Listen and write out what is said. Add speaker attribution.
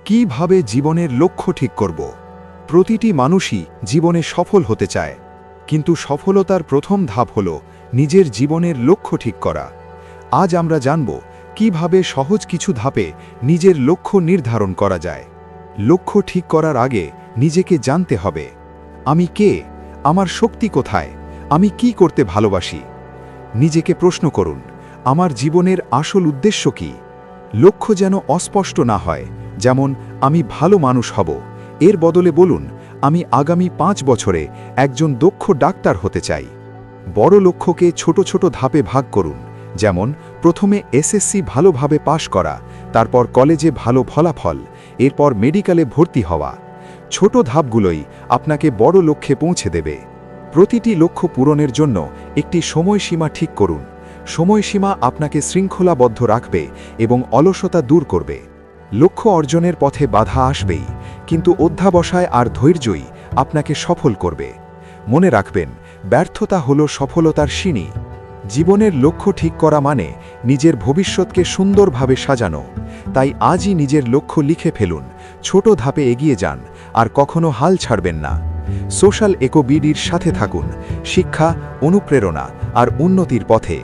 Speaker 1: কিভাবে জীবনের লক্ষ্য ঠিক করব। প্রতিটি মানুষই জীবনে সফল হতে চায়, কিন্তু সফলতার প্রথম ধাপ হল নিজের জীবনের লক্ষ্য ঠিক করা। আজ আমরা জানব কিভাবে সহজ কিছু ধাপে নিজের লক্ষ্য নির্ধারণ করা যায়। লক্ষ্য ঠিক করার আগে নিজেকে জানতে হবে, আমি কে, আমার শক্তি কোথায়, আমি কি করতে ভালোবাসি। নিজেকে প্রশ্ন করুন, আমার জীবনের আসল উদ্দেশ্য কি। লক্ষ্য যেন অস্পষ্ট না হয়, যেমন আমি ভালো মানুষ হব, এর বদলে বলুন আমি আগামী 5 বছরে একজন দক্ষ ডাক্তার হতে চাই। বড় লক্ষ্যকে ছোট ছোট ধাপে ভাগ করুন, যেমন প্রথমে এসএসসি ভালোভাবে পাশ করা, তারপর কলেজে ভালো ফলাফল, এরপর মেডিকেলে ভর্তি হওয়া। ছোট ধাপগুলোই আপনাকে বড় লক্ষ্যে পৌঁছে দেবে। প্রতিটি লক্ষ্য পূরণের জন্য একটি সময়সীমা ঠিক করুন। সময়সীমা আপনাকে শৃঙ্খলাবদ্ধ রাখবে এবং অলসতা দূর করবে। লক্ষ্য অর্জনের পথে বাধা আসবেই, কিন্তু অধ্যাবসায় আর ধৈর্যই আপনাকে সফল করবে। মনে রাখবেন, ব্যর্থতা হল সফলতার সিঁড়ি। জীবনের লক্ষ্য ঠিক করা মানে নিজের ভবিষ্যৎকে সুন্দরভাবে সাজানো। তাই আজই নিজের লক্ষ্য লিখে ফেলুন, ছোট ধাপে এগিয়ে যান, আর কখনো হাল ছাড়বেন না। সোশ্যাল ইকো বিডির সাথে থাকুন, শিক্ষা, অনুপ্রেরণা আর উন্নতির পথে।